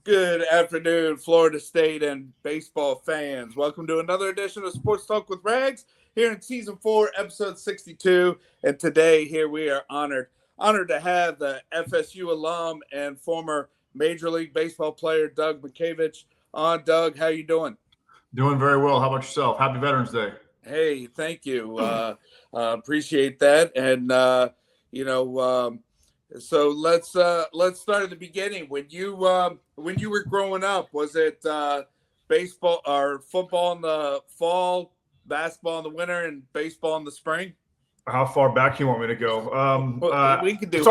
Good afternoon, Florida State and baseball fans. Welcome to another edition of Sports Talk with Rags here in Season 4, Episode 62. And today, here we are honored to have the FSU alum and former Major League Baseball player Doug Mientkiewicz on. Doug, how you doing? Doing very well. How about yourself? Happy Veterans Day. Hey, thank you. Appreciate that. And so let's start at the beginning. When you were growing up, was it baseball or football in the fall, basketball in the winter, and baseball in the spring? How far back you want me to go? We can do. I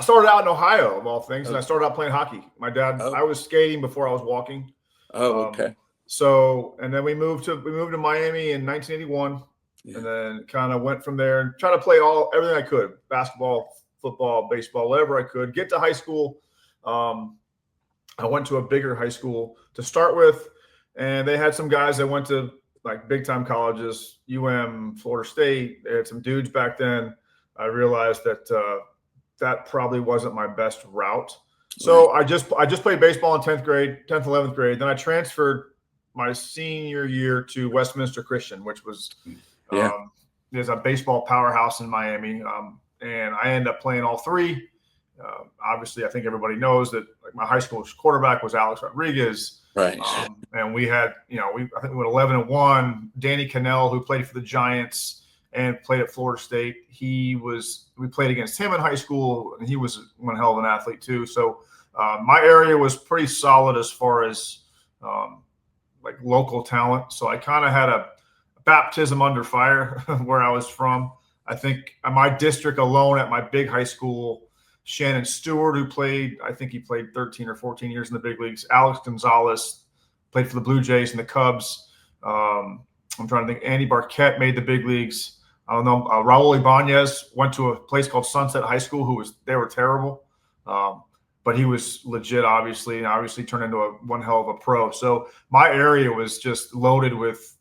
started out in Ohio, of all things, and I Okay. started out playing hockey. My dad, Oh. I was skating before I was walking. Okay. And then we moved to Miami in 1981, Yeah. and then kind of went from there and tried to play everything I could: basketball, football, baseball, whatever I could. Get to high school. I went to a bigger high school to start with, and they had some guys that went to like big time colleges, Florida State. They had some dudes back then. I realized that that probably wasn't my best route. So I just played baseball in 10th, 11th grade. Then I transferred my senior year to Westminster Christian, which was there's a baseball powerhouse in Miami. And I ended up playing all three. Obviously, I think everybody knows that my high school quarterback was Alex Rodriguez. Right. And we had, I think we went 11-1. Danny Cannell, who played for the Giants and played at Florida State, we played against him in high school, and he was one hell of an athlete too. So my area was pretty solid as far as like local talent. So I kind of had a baptism under fire where I was from. I think my district alone at my big high school, Shannon Stewart, who played 13 or 14 years in the big leagues. Alex Gonzalez played for the Blue Jays and the Cubs. I'm trying to think. Andy Barquette made the big leagues. I don't know. Raul Ibanez went to a place called Sunset High School. They were terrible, but he was legit, obviously, and obviously turned into one hell of a pro. So my area was just loaded with,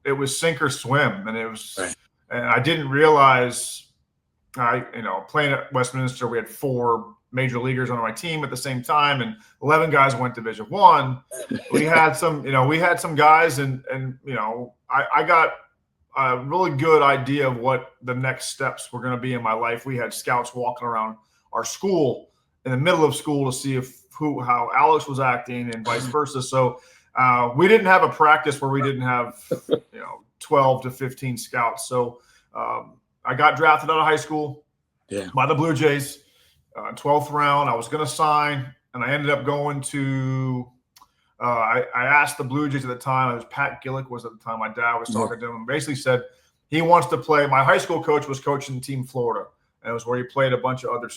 it was sink or swim, and it was. Right. And I didn't realize, playing at Westminster, we had 4 major leaguers on my team at the same time, and 11 guys went Division I. We had some guys, and I got a really good idea of what the next steps were going to be in my life. We had scouts walking around our school in the middle of school to see how Alex was acting and vice versa. So we didn't have a practice where we didn't have 12 to 15 scouts. So I got drafted out of high school by the Blue Jays, 12th round. I was going to sign, and I ended up going to I asked the Blue Jays at the time. It was Pat Gillick was at the time. My dad was talking to him and basically said he wants to play. My high school coach was coaching Team Florida, and it was where he played a bunch of other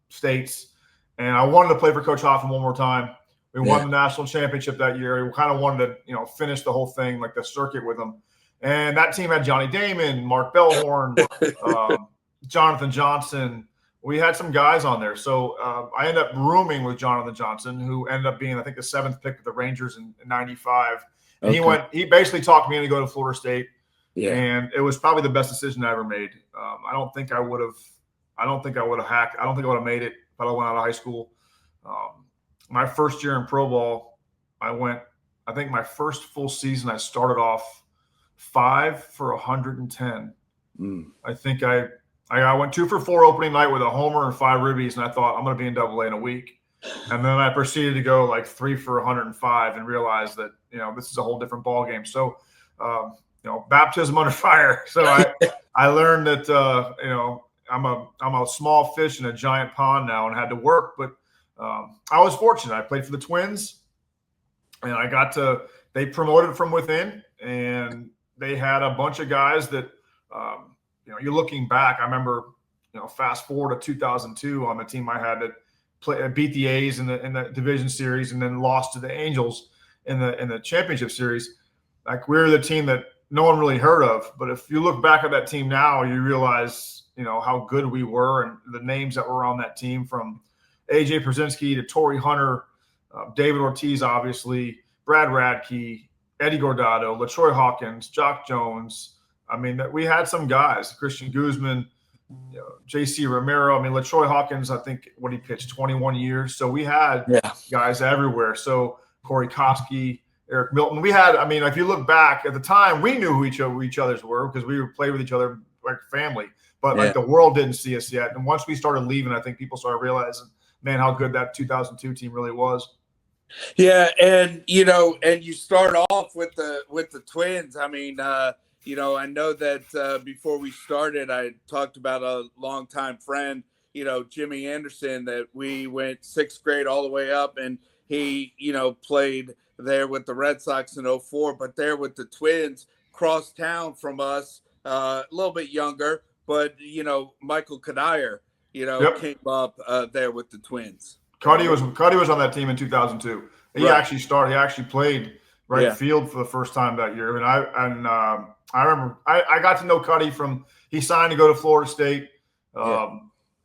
states. And I wanted to play for Coach Hoffman one more time. We won the national championship that year. We kind of wanted to, finish the whole thing, like the circuit with them. And that team had Johnny Damon, Mark Bellhorn, Jonathan Johnson. We had some guys on there. So I ended up rooming with Jonathan Johnson, who ended up being, I think, the 7th pick of the Rangers in 95. And he basically talked me into going to Florida State. Yeah. And it was probably the best decision I ever made. I don't think I would have hacked. I don't think I would have made it if I went out of high school. My first year in pro ball, I think my first full season, I started off 5 for 110. I think I went 2 for 4 opening night with a homer and 5 ribbies, and I thought I'm going to be in Double A in a week. And then I proceeded to go like 3 for 105 and realized that this is a whole different ball game. So baptism under fire. So I learned that I'm a small fish in a giant pond now and had to work, but I was fortunate. I played for the Twins, and they promoted from within, and they had a bunch of guys that, you're looking back. I remember, fast forward to 2002 on the team I had that beat the A's in the division series and then lost to the Angels in the championship series. Like, we're the team that no one really heard of. But if you look back at that team now, you realize, how good we were, and the names that were on that team, from A.J. Przinsky to Torrey Hunter, David Ortiz, obviously, Brad Radke, Eddie Gordado, LaTroy Hawkins, Jock Jones. I mean, we had some guys, Christian Guzman, J.C. Romero. I mean, LaTroy Hawkins, I think what he pitched 21 years. So we had guys everywhere. So Corey Koski, Eric Milton. We had, I mean, if you look back at the time, we knew who each other's were because we would play with each other like family. But like the world didn't see us yet. And once we started leaving, I think people started realizing, man, how good that 2002 team really was. Yeah, and and you start off with the Twins. I mean, I know that before we started, I talked about a longtime friend, Jimmy Anderson, that we went sixth grade all the way up, and he, played there with the Red Sox in '04, but there with the Twins, cross town from us, a little bit younger, but Michael Kadire, came up there with the Twins. Cuddy was on that team in 2002. He actually started. He actually played right field for the first time that year. And I remember I got to know Cuddy from he signed to go to Florida State.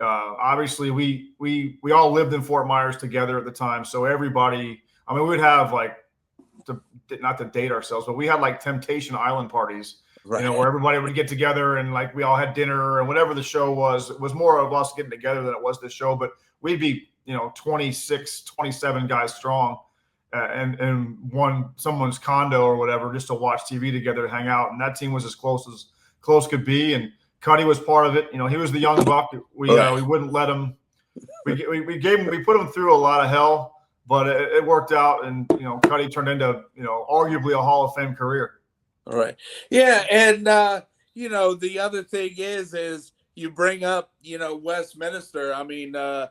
Obviously, we all lived in Fort Myers together at the time. So everybody, I mean, we would have like not to date ourselves, but we had like Temptation Island parties. Where everybody would get together and like we all had dinner and whatever the show was. It was more of us getting together than it was the show. But we'd be 26, 27 guys strong, and someone's condo or whatever just to watch TV together, hang out. And that team was as close could be. And Cuddy was part of it. He was the young buck. We wouldn't let him. We put him through a lot of hell, but it worked out. And Cuddy turned into arguably a Hall of Fame career. All right. Yeah, and the other thing is you bring up Westminster. I mean, there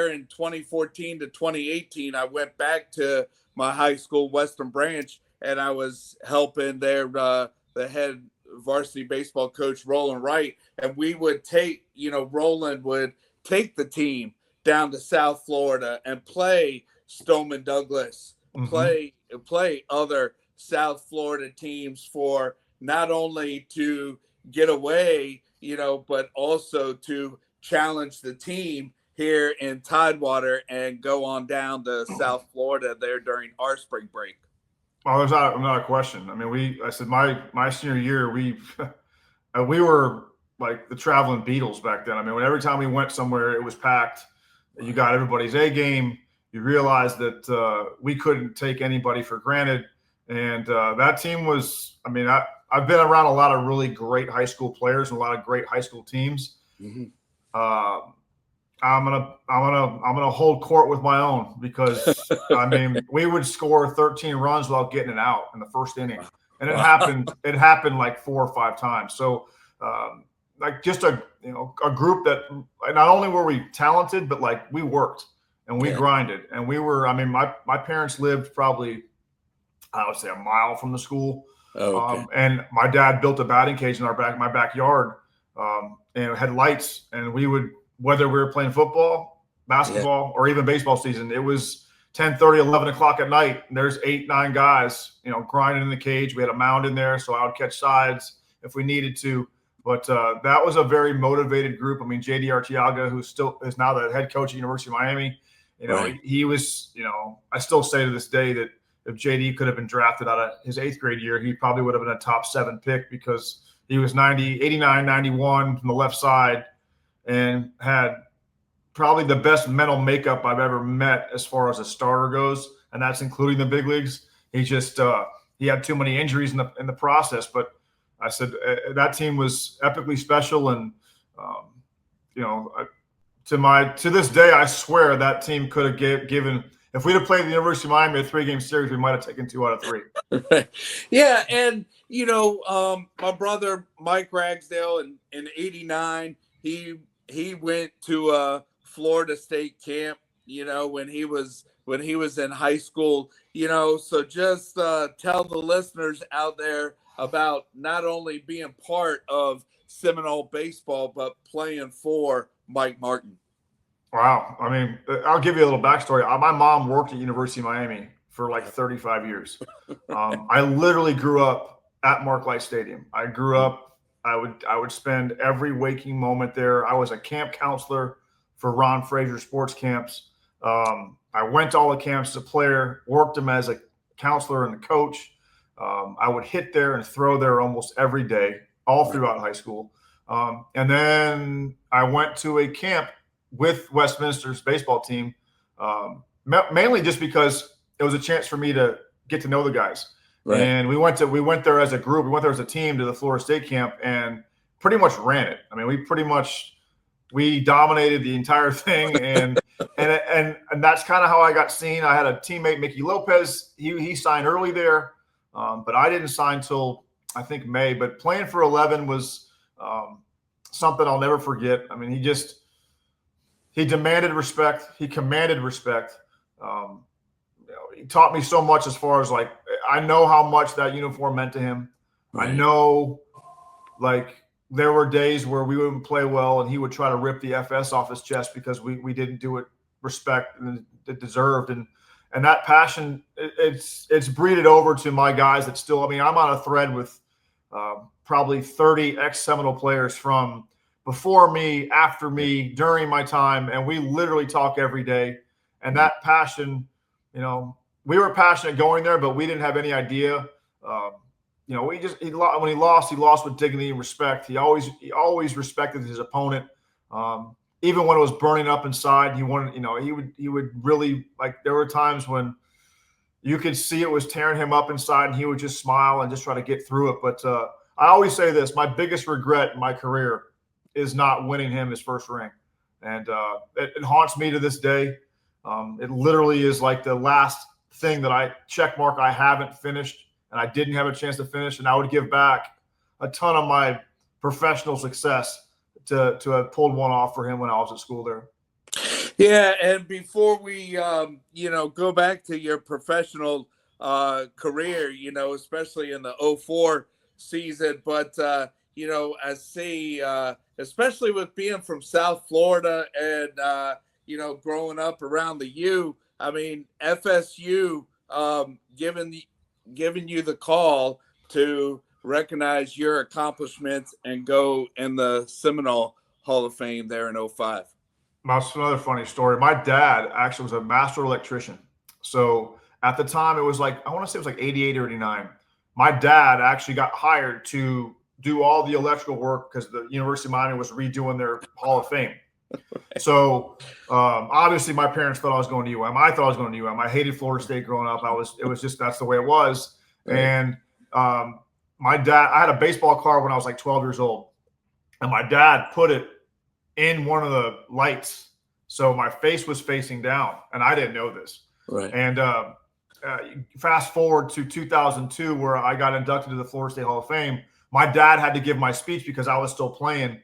in 2014 to 2018, I went back to my high school, Western Branch, and I was helping there the head varsity baseball coach, Roland Wright, and we would take, Roland would take the team down to South Florida and play Stoneman Douglas, play other South Florida teams for not only to get away, but also to challenge the team here in Tidewater and go on down to South Florida there during our spring break. Well, there's not a question. I mean, I said my senior year, we were like the traveling Beatles back then. I mean, every time we went somewhere, it was packed. You got everybody's A game. You realized that we couldn't take anybody for granted. And that team was, I mean, I've been around a lot of really great high school players and a lot of great high school teams. I'm gonna hold court with my own because I mean we would score 13 runs without getting it out in the first inning, and it happened like 4 or 5 times. So like just a group that not only were we talented, but like we worked and we grinded and we were. I mean my parents lived probably I would say a mile from the school, and my dad built a batting cage in my backyard, and it had lights, and we would. Whether we were playing football, basketball, or even baseball season, it was 10:30, 11 o'clock at night. And there's 8, 9 guys, grinding in the cage. We had a mound in there, so I would catch sides if we needed to. But that was a very motivated group. I mean, J.D. Arteaga, who is now the head coach at University of Miami, he was, I still say to this day that if J.D. could have been drafted out of his 8th grade year, he probably would have been a top 7 pick because he was 89, 91 from the left side. And had probably the best mental makeup I've ever met as far as a starter goes, and that's including the big leagues. He just he had too many injuries in the process. But I said that team was epically special, and to this day, I swear that team could have given. If we'd have played the University of Miami a 3-game series, we might have taken 2 out of 3. Yeah, and my brother Mike Ragsdale in '89, he went to a Florida State camp, when he was in high school, so just tell the listeners out there about not only being part of Seminole baseball, but playing for Mike Martin. Wow. I mean, I'll give you a little backstory. My mom worked at University of Miami for like 35 years. I literally grew up at Mark Light Stadium. I grew up. I would spend every waking moment there. I was a camp counselor for Ron Frazier sports camps. I went to all the camps as a player, worked them as a counselor and a coach. I would hit there and throw there almost every day, all throughout high school. And then I went to a camp with Westminster's baseball team, mainly just because it was a chance for me to get to know the guys. Right. And we went there as a group. We went there as a team to the Florida State camp and pretty much ran it. I mean, we dominated the entire thing, and that's kind of how I got seen. I had a teammate, Mickey Lopez. He signed early there, but I didn't sign till I think May. But playing for 11 was something I'll never forget. I mean, he demanded respect. He commanded respect. He taught me so much as far as like, I know how much that uniform meant to him. Right. I know, like, there were days where we wouldn't play well and he would try to rip the FS off his chest because we didn't do it respect and it deserved. And that passion, it's breeded over to my guys that still, I mean, I'm on a thread with probably 30 ex-Seminole players from before me, after me, during my time. And we literally talk every day. And that passion, we were passionate going there, but we didn't have any idea. When he lost with dignity and respect. He always respected his opponent. Even when it was burning up inside, he would really, like, there were times when you could see it was tearing him up inside and he would just smile and just try to get through it. But I always say this, my biggest regret in my career is not winning him his first ring. And it haunts me to this day. It literally is like the last thing that I haven't finished. And I didn't have a chance to finish, and I would give back a ton of my professional success to have pulled one off for him when I was at school there. Yeah, and before we go back to your professional career, especially in the 2004 season, but I see, especially with being from South Florida and growing up around the U, I mean, FSU giving you the call to recognize your accomplishments and go in the Seminole Hall of Fame there in 2005. That's another funny story. My dad actually was a master electrician. So at the time, it was like, I want to say it was like 88 or 89. My dad actually got hired to do all the electrical work because the University of Miami was redoing their Hall of Fame. So obviously my parents thought I was going to UM. I thought I was going to UM. I hated Florida State growing up. It was just, that's the way it was. Right. And my dad, I had a baseball card when I was like 12 years old, and my dad put it in one of the lights. So my face was facing down, and I didn't know this. Right. And fast forward to 2002, where I got inducted to the Florida State Hall of Fame. My dad had to give my speech because I was still playing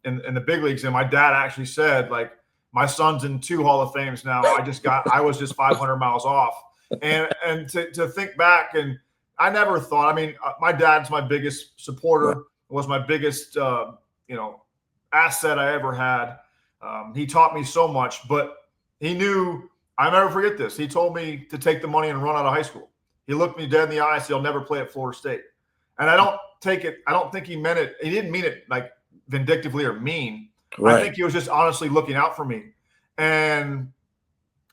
in the big leagues. And my dad actually said, like, my son's in 2 Hall of Fames now. I was just 500 miles off. And to think back, and I never thought, I mean, my dad's my biggest supporter, was my biggest, asset I ever had. He taught me so much, but he knew, I'll never forget this. He told me to take the money and run out of high school. He looked me dead in the eye and said, "You'll never play at Florida State." And I don't think he meant it. He didn't mean it like vindictively or mean. Right. I think he was just honestly looking out for me. And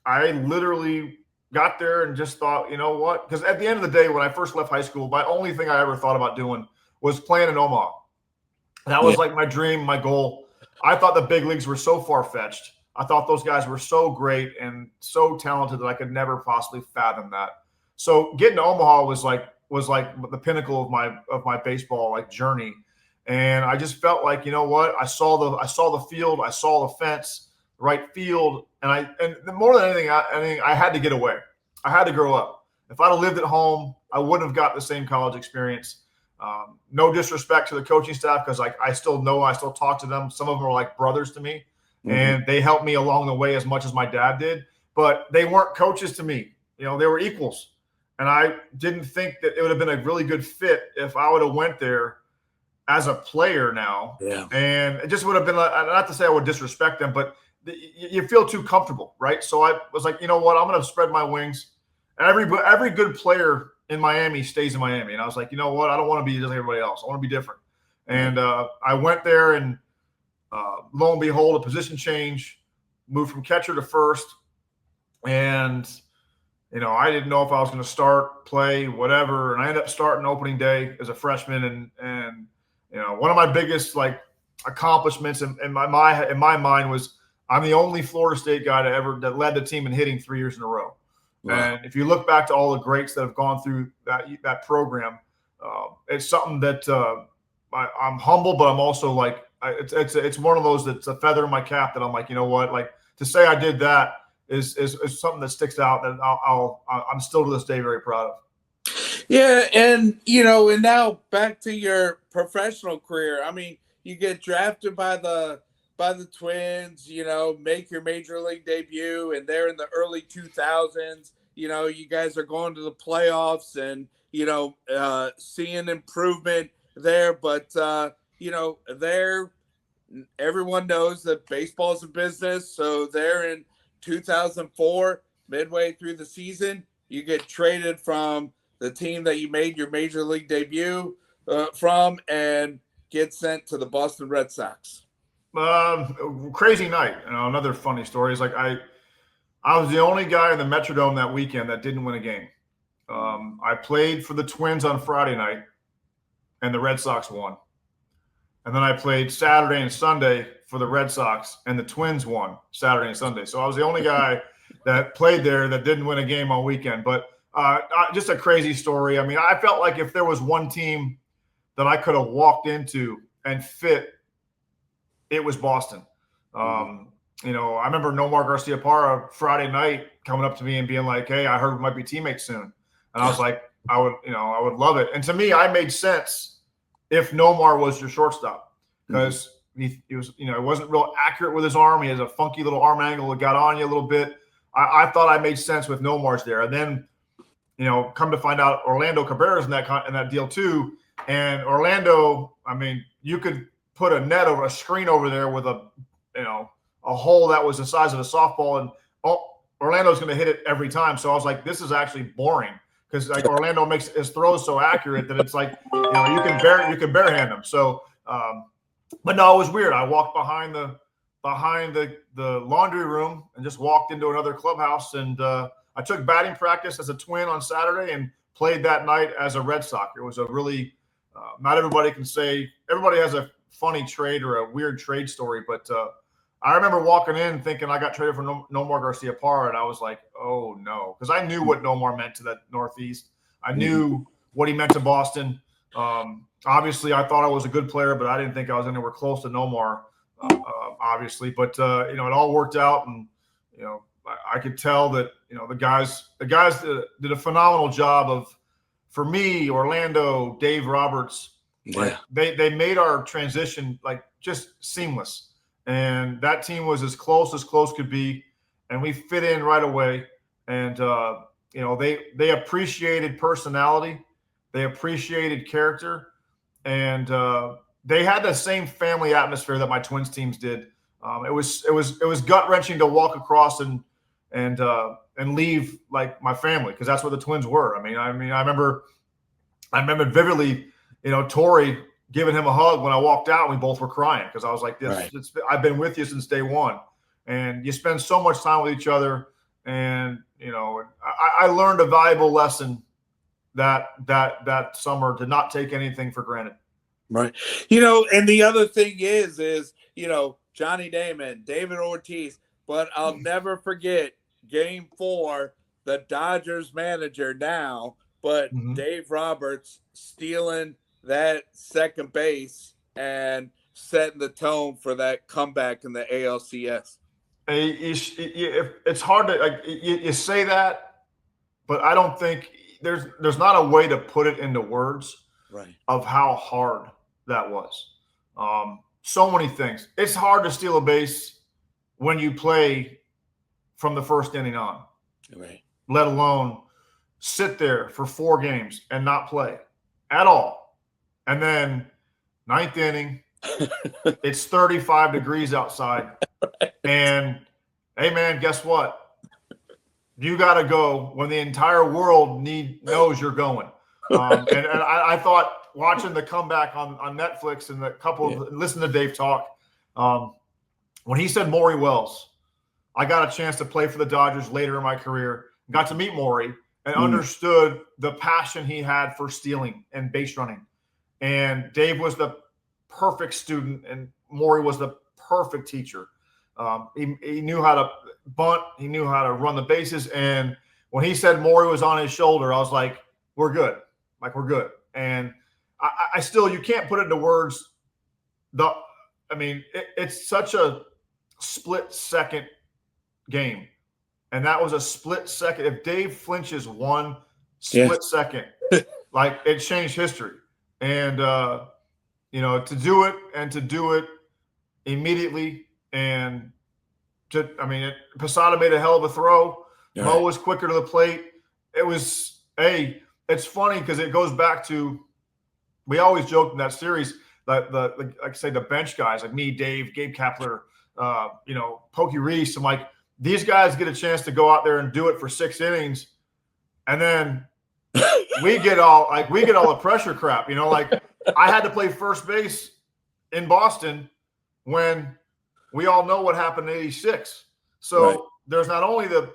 I literally got there and just thought, you know what? Because at the end of the day, when I first left high school, my only thing I ever thought about doing was playing in Omaha. That was like my dream, my goal. I thought the big leagues were so far-fetched. I thought those guys were so great and so talented that I could never possibly fathom that. So getting to Omaha was like the pinnacle of my baseball like journey. And I just felt like, you know what? I saw the field, I saw the fence, the right field, and more than anything, I had to get away. I had to grow up. If I'd have lived at home, I wouldn't have got the same college experience. No disrespect to the coaching staff, because I still talk to them. Some of them are like brothers to me, and they helped me along the way as much as my dad did. But they weren't coaches to me. They were equals. And I didn't think that it would have been a really good fit if I would have went there as a player now. Yeah. And it just would have been, not to say I would disrespect them, but you feel too comfortable, right? So I was like, you know what? I'm going to spread my wings. Every good player in Miami stays in Miami. And I was like, you know what? I don't want to be just like everybody else. I want to be different. And I went there, and lo and behold, a position change, moved from catcher to first. And I didn't know if I was going to start, play, whatever. And I ended up starting opening day as a freshman. And one of my biggest like accomplishments in my mind was I'm the only Florida State guy that led the team in hitting 3 years in a row. Wow. And if you look back to all the greats that have gone through that program, it's something that I'm humble, but I'm also like it's one of those that's a feather in my cap that I'm like, you know what, like to say I did that is something that sticks out that I'm still to this day very proud of. Yeah, and and now back to your professional career. I mean, you get drafted by the Twins, make your major league debut, and they're in the early 2000s. You guys are going to the playoffs, and seeing improvement there. But everyone knows that baseball is a business. So they're in 2004, midway through the season, you get traded from the team that you made your major league debut from, and get sent to the Boston Red Sox. Crazy night. Another funny story is like I was the only guy in the Metrodome that weekend that didn't win a game. I played for the Twins on Friday night, and the Red Sox won. And then I played Saturday and Sunday for the Red Sox, and the Twins won Saturday and Sunday. So I was the only guy that played there that didn't win a game all weekend. But just a crazy story. I mean, I felt like if there was one team that I could have walked into and fit, it was Boston. I remember Nomar Garciaparra Friday night coming up to me and being like, "Hey, I heard we might be teammates soon." And I was like, I would love it. And to me, I made sense if Nomar was your shortstop, because he was, it wasn't real accurate with his arm. He has a funky little arm angle that got on you a little bit. I thought I made sense with Nomar's there. And then, come to find out Orlando Cabrera's in that deal too. And Orlando, I mean, you could put a screen over there with a hole that was the size of a softball, and Orlando's going to hit it every time. So I was like, this is actually boring, because like Orlando makes his throws so accurate that it's like, you can barehand them. So, but no, it was weird. I walked behind the laundry room and just walked into another clubhouse, and I took batting practice as a Twin on Saturday and played that night as a Red Sox. It was a really not everybody can say. Everybody has a funny trade or a weird trade story, but I remember walking in thinking I got traded for Nomar Garciaparra, and I was like, oh no, because I knew what Nomar meant to that Northeast. I knew what he meant to Boston. Obviously, I thought I was a good player, but I didn't think I was anywhere close to Nomar, obviously. But it all worked out, and I could tell that the guys did a phenomenal job of, for me, Orlando, Dave Roberts. Like they made our transition like just seamless. And that team was as close could be, and we fit in right away. And they appreciated personality, they appreciated character, and they had the same family atmosphere that my Twins teams did. It was gut wrenching to walk across and leave like my family, because that's what the Twins were. I mean, I remember vividly, Torrey giving him a hug when I walked out, and we both were crying, because I was like, I've been with you since day one. And you spend so much time with each other. And, I learned a valuable lesson that summer, to not take anything for granted. Right. And the other thing is, Johnny Damon, David Ortiz, but I'll never forget Game 4, the Dodgers manager now, but Dave Roberts stealing that second base and setting the tone for that comeback in the ALCS. It's hard to you say that, but I don't think there's not a way to put it into words, right, of how hard that was. So many things. It's hard to steal a base when you play from the first inning on, right, let alone sit there for 4 games and not play at all. And then 9th inning, it's 35 degrees outside. And, hey, man, guess what? You got to go when the entire world knows you're going. And I thought, watching the comeback on Netflix and listen to Dave talk, when he said Maury Wells, I got a chance to play for the Dodgers later in my career, got to meet Maury, and understood the passion he had for stealing and base running. And Dave was the perfect student, and Maury was the perfect teacher. He knew how to bunt. He knew how to run the bases. And when he said Maury was on his shoulder, I was like, we're good. Like, we're good. And I still, you can't put it into words. It's such a split second game. And that was a split second. If Dave flinches one split second, like, it changed history. And, to do it immediately. And Posada made a hell of a throw. Yeah. Mo was quicker to the plate. It's funny because it goes back to, we always joked in that series that the bench guys like me, Dave, Gabe Kapler, Pokey Reese. I'm like, these guys get a chance to go out there and do it for 6 innings, and then we get all the pressure crap. Like, I had to play first base in Boston when we all know what happened in '86. So there's not only the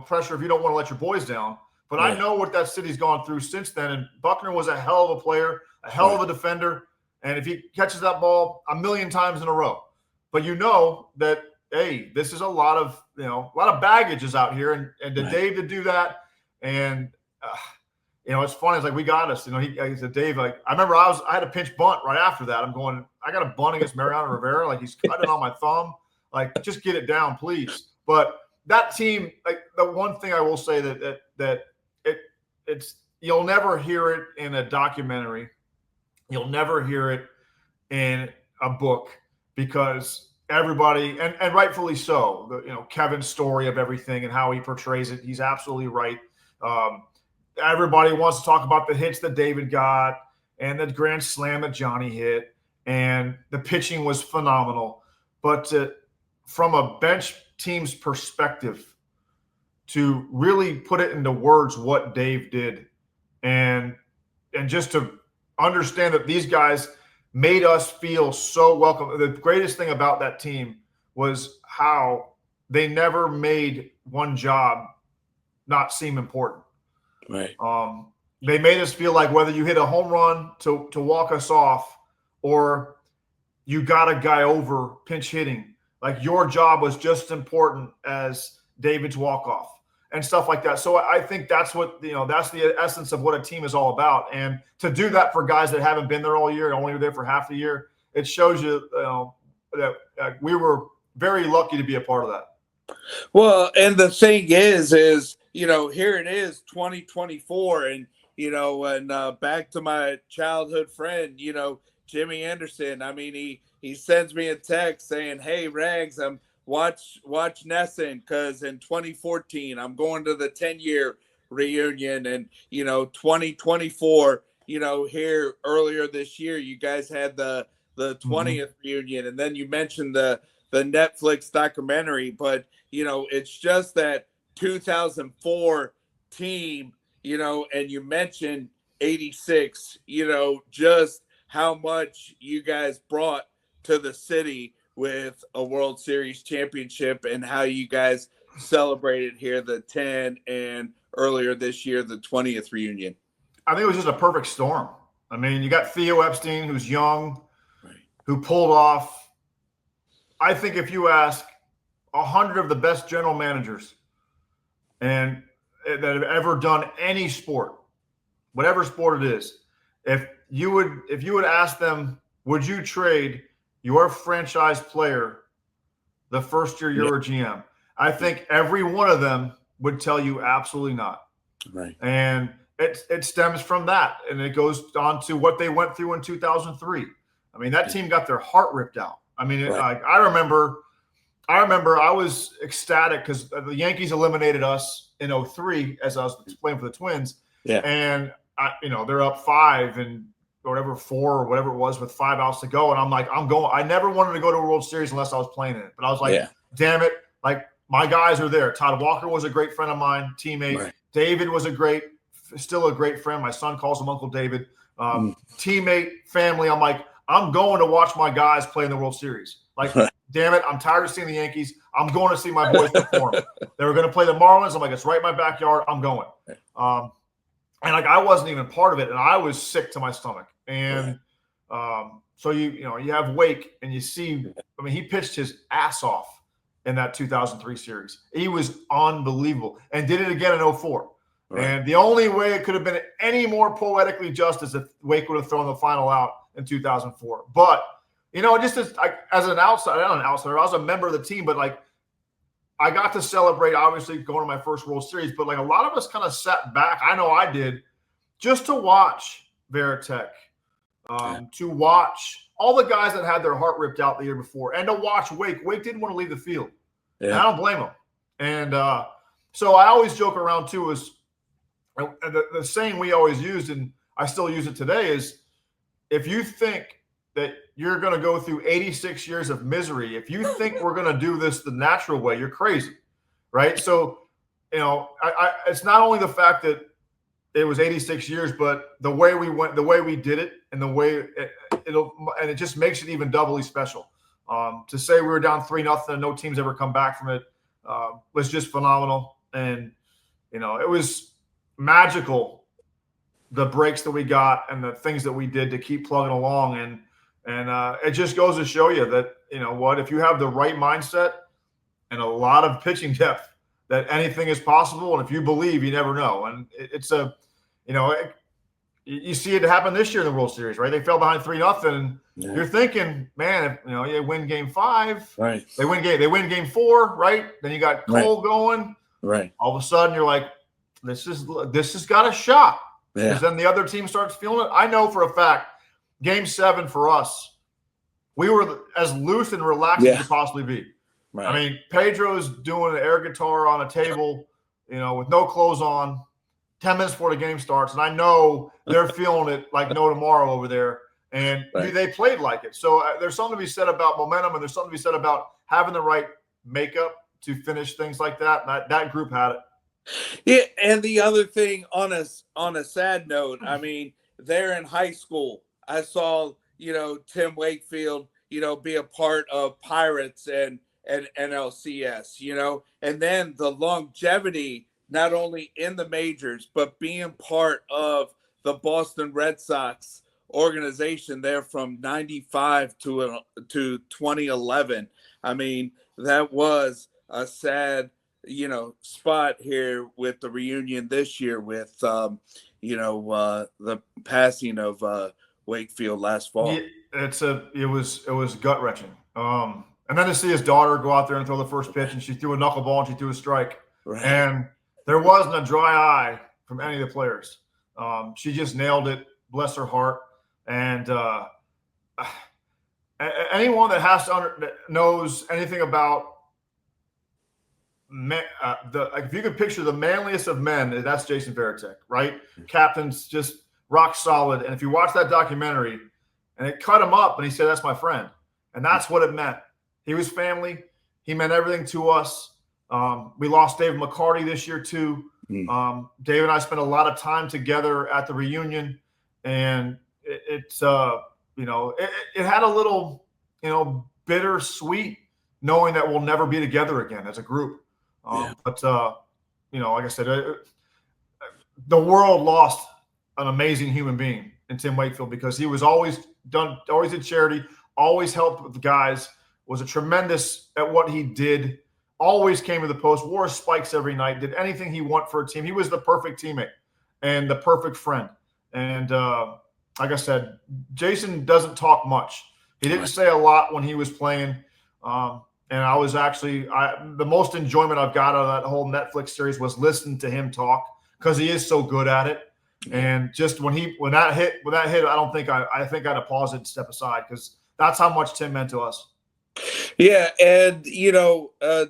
pressure if you don't want to let your boys down, but I know what that city's gone through since then. And Buckner was a hell of a player, a hell of a defender. And if he catches that ball a million times in a row, but that, hey, this is a lot of baggage is out here, and to Dave to do that, and it's funny. It's like, we got us. He said, Dave, like, I remember I had a pinch bunt right after that. I'm going, I got a bunt against Mariano Rivera. Like, he's cutting on my thumb. Like, just get it down, please. But that team, like, the one thing I will say that it's you'll never hear it in a documentary. You'll never hear it in a book, because everybody, and rightfully so, Kevin's story of everything and how he portrays it, he's absolutely right. Everybody wants to talk about the hits that David got and the grand slam that Johnny hit, and the pitching was phenomenal. But from a bench team's perspective, to really put it into words what Dave did, and just to understand that these guys made us feel so welcome. The greatest thing about that team was how they never made one job not seem important. Right. They made us feel like whether you hit a home run to walk us off, or you got a guy over pinch hitting, like, your job was just as important as David's walk-off and stuff like that. So I think that's what, that's the essence of what a team is all about. And to do that for guys that haven't been there all year and only were there for half the year, it shows you, that we were very lucky to be a part of that. Well, and the thing is, here it is, 2024, and, back to my childhood friend, Jimmy Anderson. I mean, he sends me a text saying, "Hey, Rags, watch Nesson, because in 2014 I'm going to the 10-year reunion, and 2024, here earlier this year you guys had the 20th reunion, and then you mentioned the Netflix documentary, but it's just that 2004 team, and you mentioned '86, just how much you guys brought to the city with a World Series championship, and how you guys celebrated here the 10 and earlier this year the 20th reunion. I think it was just a perfect storm. I mean, you got Theo Epstein, who's young, who pulled off. I think if you ask 100 of the best general managers and that have ever done any sport, whatever sport it is, if you would ask them, would you trade your franchise player the first year you're a GM? I think every one of them would tell you absolutely not. Right. And it stems from that, and it goes on to what they went through in 2003. I mean, that team got their heart ripped out. I mean, I remember I was ecstatic because the Yankees eliminated us in '03 as I was playing for the Twins. Yeah. And they're up 5 and whatever 4 or whatever it was with 5 outs to go, and I'm like, I'm going. I never wanted to go to a World Series unless I was playing in it, but I was like, damn it, like, my guys are there. Todd Walker was a great friend of mine, teammate. Right. David was still a great friend. My son calls him Uncle David. Teammate, family. I'm like, I'm going to watch my guys play in the World Series. Like, damn it, I'm tired of seeing the Yankees. I'm going to see my boys perform. They were going to play the Marlins. I'm like, it's right in my backyard. I'm going. And like, I wasn't even part of it, and I was sick to my stomach. And So you have Wake, and you see, I mean, he pitched his ass off in that 2003 series. He was unbelievable, and did it again in 04. Right. And the only way it could have been any more poetically just is if Wake would have thrown the final out in 2004. But just as an outsider, not an outsider, I was a member of the team, but like I got to celebrate, obviously going to my first World Series. But like a lot of us kind of sat back, I know I did, just to watch Veritek, to watch all the guys that had their heart ripped out the year before, and to watch Wake. Wake didn't want to leave the field. Yeah. And I don't blame them. And so I always joke around too, is the saying we always used, and I still use it today, is if you think that you're going to go through 86 years of misery, if you think we're going to do this the natural way, you're crazy, right? So, it's not only the fact that it was 86 years, but the way we went, the way we did it, and the way it just makes it even doubly special. To say we were down 3-0 and no team's ever come back from it was just phenomenal. And, it was magical, the breaks that we got and the things that we did to keep plugging along. And it just goes to show you that, if you have the right mindset and a lot of pitching depth, that anything is possible. And if you believe, you never know. And you see it happen this year in the World Series, right? They fell behind 3-0, and you're thinking, man, if you win Game 5, right? They win Game 4, right? Then you got Cole going, right? All of a sudden, you're like, this has got a shot. Because then the other team starts feeling it. I know for a fact, Game 7 for us, we were as loose and relaxed as you could possibly be. Right. I mean, Pedro's doing an air guitar on a table, with no clothes on, 10 minutes before the game starts. And I know they're feeling it like no tomorrow over there. And they played like it. So there's something to be said about momentum, and there's something to be said about having the right makeup to finish things like that. And that group had it. Yeah, and the other thing on a sad note, I mean, they're in high school. I saw, Tim Wakefield, be a part of Pirates and NLCS, and then the longevity, not only in the majors, but being part of the Boston Red Sox organization there from 95 to 2011. I mean, that was a sad, spot here with the reunion this year with, the passing of Wakefield last fall. Yeah, it was gut wrenching. And then to see his daughter go out there and throw the first pitch, and she threw a knuckleball and she threw a strike. Right. And there wasn't a dry eye from any of the players. She just nailed it. Bless her heart. And anyone that knows anything about if you could picture the manliest of men, that's Jason Veritek, right? Captain's just rock solid. And if you watch that documentary, and it cut him up, and he said, "That's my friend," and that's what it meant. He was family. He meant everything to us. We lost Dave McCarty this year too. Dave and I spent a lot of time together at the reunion, and it had a little, bittersweet knowing that we'll never be together again as a group. But like I said, the world lost an amazing human being in Tim Wakefield, because he was always did charity, always helped with the guys, was a tremendous at what he did, always came to the post, wore his spikes every night, did anything he wanted for a team. He was the perfect teammate and the perfect friend. And like I said, Jason doesn't talk much. He didn't say a lot when he was playing. And I was actually the most enjoyment I've got out of that whole Netflix series was listening to him talk, because he is so good at it. And just when that hit, I think I'd have paused it and step aside, because that's how much Tim meant to us. Yeah, and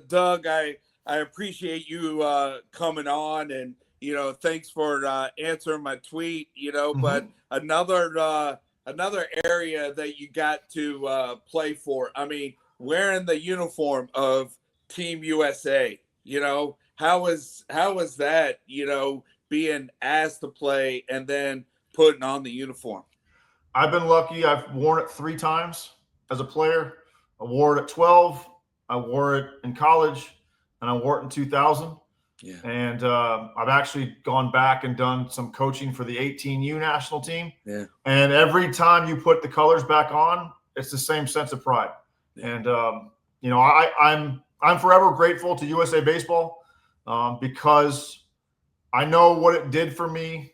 Doug, I appreciate you coming on, and thanks for answering my tweet. But another area that you got to play for. I mean, wearing the uniform of Team USA. How was that? Being asked to play and then putting on the uniform. I've been lucky. I've worn it 3 times as a player. I wore it at 12. I wore it in college, and I wore it in 2000. Yeah. And I've actually gone back and done some coaching for the 18U national team. Yeah. And every time you put the colors back on, it's the same sense of pride. Yeah. And I'm forever grateful to USA Baseball because I know what it did for me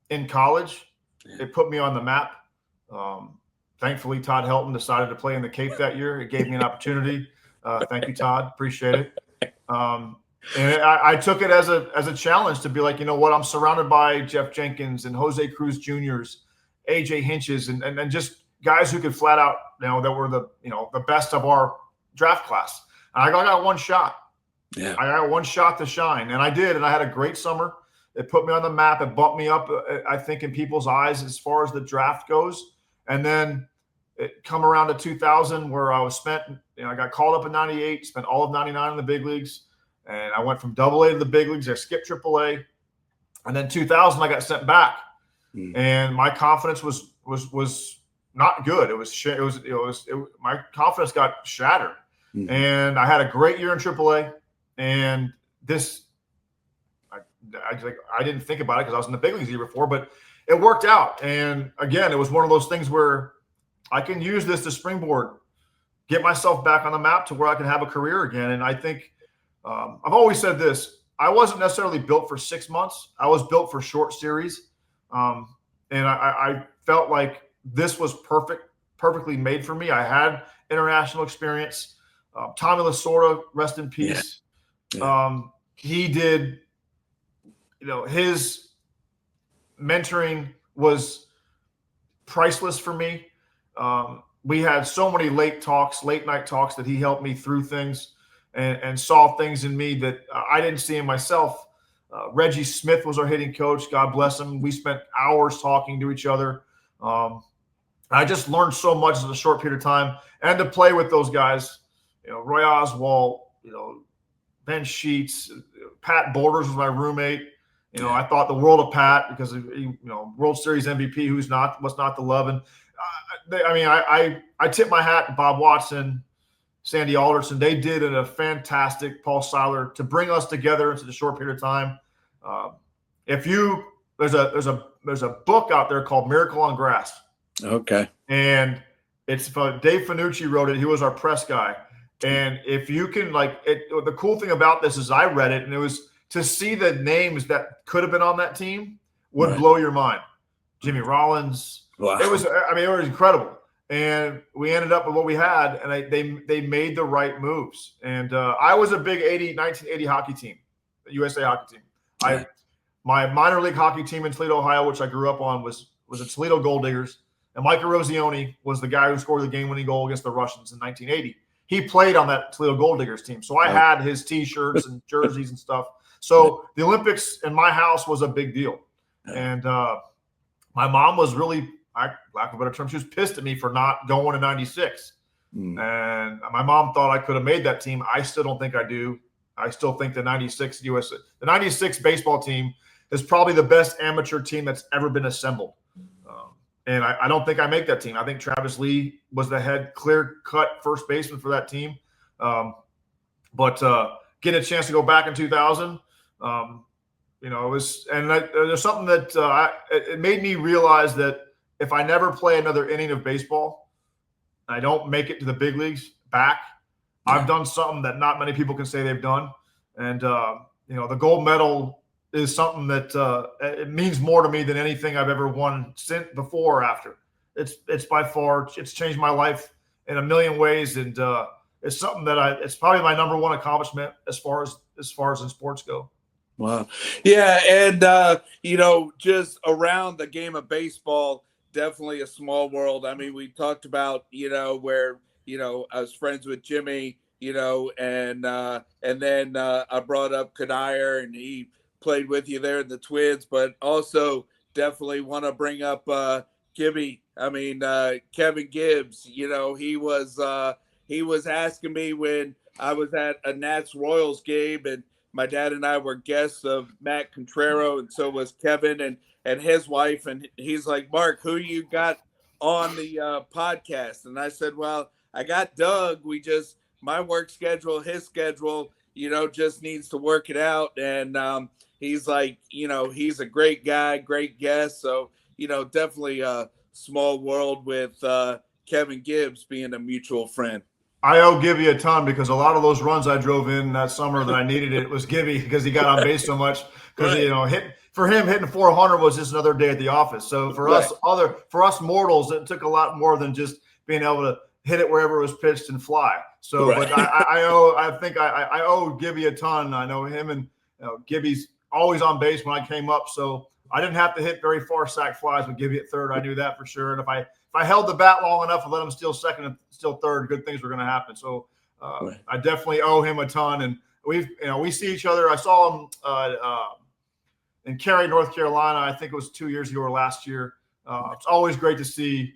in college. Yeah. It put me on the map. Thankfully, Todd Helton decided to play in the Cape that year. It gave me an opportunity. Thank you, Todd. Appreciate it. And I took it as a challenge to be like, you know what? I'm surrounded by Jeff Jenkins and Jose Cruz Jr.'s, AJ Hinch's, and just guys who could flat out, that were the best of our draft class. And I got one shot. Yeah. I got one shot to shine, and I did, and I had a great summer. It put me on the map. It bumped me up, I think, in people's eyes as far as the draft goes. And then it come around to 2000 where I got called up in 98, spent all of 99 in the big leagues. And I went from AA to the big leagues. I skipped AAA. And then 2000, I got sent back. And my confidence was not good. My confidence got shattered. And I had a great year in AAA. And I didn't think about it because I was in the big leagues the year before, but it worked out. And again, it was one of those things where I can use this to springboard, get myself back on the map to where I can have a career again. And I think I've always said this. I wasn't necessarily built for 6 months. I was built for short series. And I felt like this was perfectly made for me. I had international experience. Tommy Lasorda, rest in peace. Yeah. He did, his mentoring was priceless for me. We had so many late night talks that he helped me through things and saw things in me that I didn't see in myself. Reggie Smith was our hitting coach. God bless him. We spent hours talking to each other. I just learned so much in a short period of time, and to play with those guys, Roy Oswalt, Ben Sheets, Pat Borders was my roommate. I thought the world of Pat because of, World Series MVP, what's not the love. And I tip my hat to Bob Watson, Sandy Alderson. They did a fantastic, Paul Seiler, to bring us together into the short period of time. There's a book out there called Miracle on Grass. Okay. And it's Dave Finucci wrote it. He was our press guy. And if you can the cool thing about this is I read it, and it was to see the names that could have been on that team would blow your mind. Jimmy Rollins. Wow. It was incredible. And we ended up with what we had, and they made the right moves. And I was a big 1980 hockey team, the USA hockey team. Yeah. My minor league hockey team in Toledo, Ohio, which I grew up on, was the Toledo Gold Diggers. And Mike Erozione was the guy who scored the game-winning goal against the Russians in 1980. He played on that Toledo Gold Diggers team. So I had his T-shirts and jerseys and stuff. So the Olympics in my house was a big deal. And my mom was really, lack of a better term, she was pissed at me for not going to 96. And my mom thought I could have made that team. I still don't think I do. I still think the 96 baseball team is probably the best amateur team that's ever been assembled. And I don't think I make that team. I think Travis Lee was the head clear-cut first baseman for that team. But getting a chance to go back in 2000, it was – and there's something that it made me realize that if I never play another inning of baseball, I don't make it to the big leagues back, I've done something that not many people can say they've done. And, the gold medal – is something that it means more to me than anything I've ever won since before or after. It's by far, it's changed my life in a million ways. And it's something that it's probably my number one accomplishment as far as in sports go. Wow. Yeah. And, just around the game of baseball, definitely a small world. I mean, we talked about, where, I was friends with Jimmy, and then I brought up Kanayer, and he played with you there in the Twins, but also definitely want to bring up Gibby. I mean, Kevin Gibbs, he was asking me when I was at a Nats Royals game, and my dad and I were guests of Matt Contrero, and so was Kevin and his wife. And he's like, Mark, who you got on the podcast? And I said, well, I got Doug. My work schedule, his schedule, just needs to work it out. And he's like, he's a great guy, great guest. So, definitely a small world with Kevin Gibbs being a mutual friend. I owe Gibby a ton because a lot of those runs I drove in that summer that I needed it was Gibby because he got on base so much. Because hitting 400 was just another day at the office. So for us mortals, it took a lot more than just being able to hit it wherever it was pitched and fly. So, but I owe Gibby a ton. I know him and Gibby's always on base when I came up, so I didn't have to hit very far sac flies with Gibby at third. I knew that for sure. And if I held the bat long enough and let him steal second and still third, good things were going to happen. So I definitely owe him a ton. And we see each other. I saw him in Cary, North Carolina. I think it was 2 years ago or last year. It's always great to see,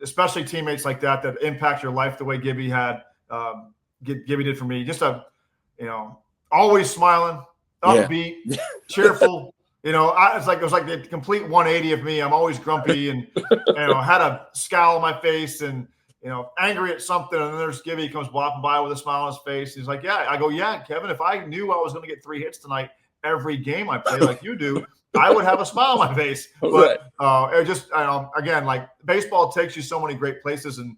especially teammates like that impact your life the way Gibby had. Gibby did for me. Just always smiling, upbeat, cheerful. It was like the complete 180 of me. I'm always grumpy and had a scowl on my face and angry at something. And then there's Gibby comes walking by with a smile on his face. He's like, "Yeah." I go, "Yeah, Kevin. If I knew I was going to get 3 hits tonight every game I play like you do, I would have a smile on my face." But it just again, like baseball takes you so many great places and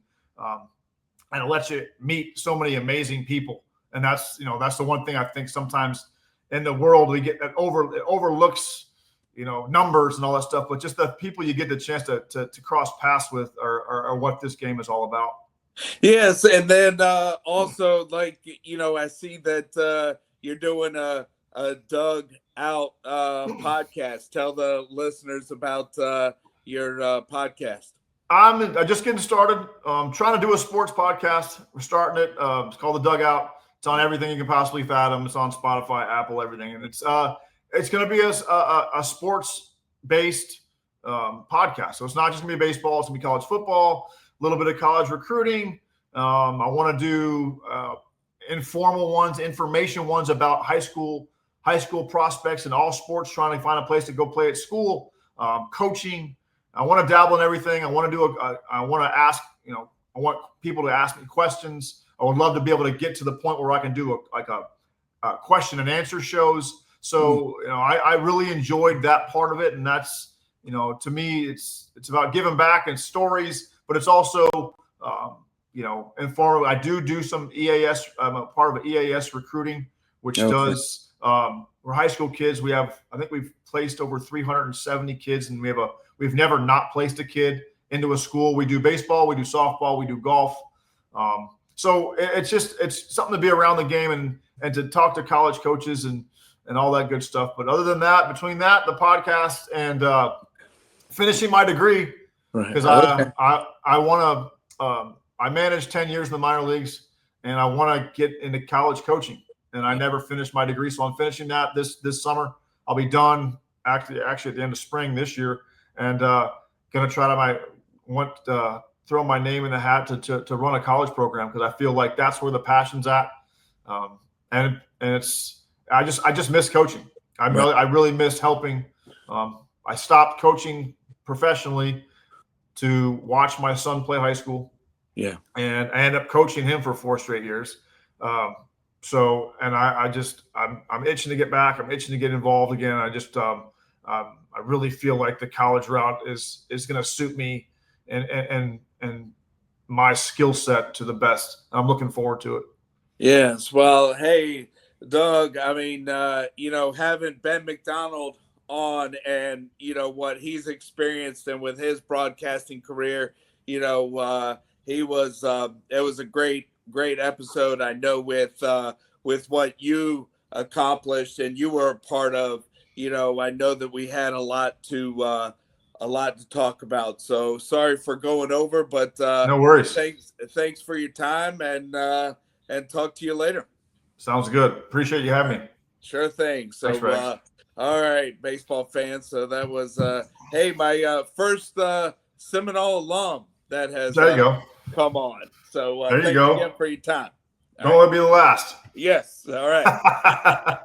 it lets you meet so many amazing people. And that's the one thing I think sometimes in the world we get that overlooks, numbers and all that stuff, but just the people you get the chance to cross paths with are what this game is all about. Yes, and then also I see that you're doing a Dug Out podcast. Tell the listeners about your podcast. I'm just getting started. I'm trying to do a sports podcast. We're starting it. It's called The Dugout. It's on everything you can possibly fathom. It's on Spotify, Apple, everything. And it's going to be a sports-based podcast. So it's not just going to be baseball. It's going to be college football, a little bit of college recruiting. I want to do informal ones, information ones about high school prospects in all sports, trying to find a place to go play at school, coaching. I want to dabble in everything. I want to ask, I want people to ask me questions. I would love to be able to get to the point where I can do a question and answer shows. So, I really enjoyed that part of it. And that's, to me, it's about giving back and stories, but it's also, informative. I do some EAS. I'm a part of EAS recruiting, which does, we're high school kids. I think we've placed over 370 kids, and we've never not placed a kid into a school. We do baseball, we do softball, we do golf. So it's something to be around the game and to talk to college coaches and all that good stuff. But other than that, between that, the podcast and finishing my degree, because I want to, I managed 10 years in the minor leagues and I want to get into college coaching, and I never finished my degree. So I'm finishing that this summer. I'll be done actually at the end of spring this year, and going to try to throw my name in the hat to run a college program, because I feel like that's where the passion's at. And it's, I just miss coaching. I really miss helping. I stopped coaching professionally to watch my son play high school. Yeah. And I ended up coaching him for 4 straight years. I'm itching to get back. I'm itching to get involved again. I really feel like the college route is going to suit me and my skill set to the best. I'm looking forward to it. Yes. Well, hey, Doug, I mean, having Ben McDonald on and, what he's experienced and with his broadcasting career, it was a great episode. I know with what you accomplished and you were a part of, I know that we had a lot to talk about. So sorry for going over, but no worries. Thanks for your time, and talk to you later. Sounds good. Appreciate you having me. Sure thing. So, thanks, Rex. All right, baseball fans. So that was, my first Seminole alum that has there you go. Come on. So there you go. Again for your time. Don't let it be the last. Yes. All right.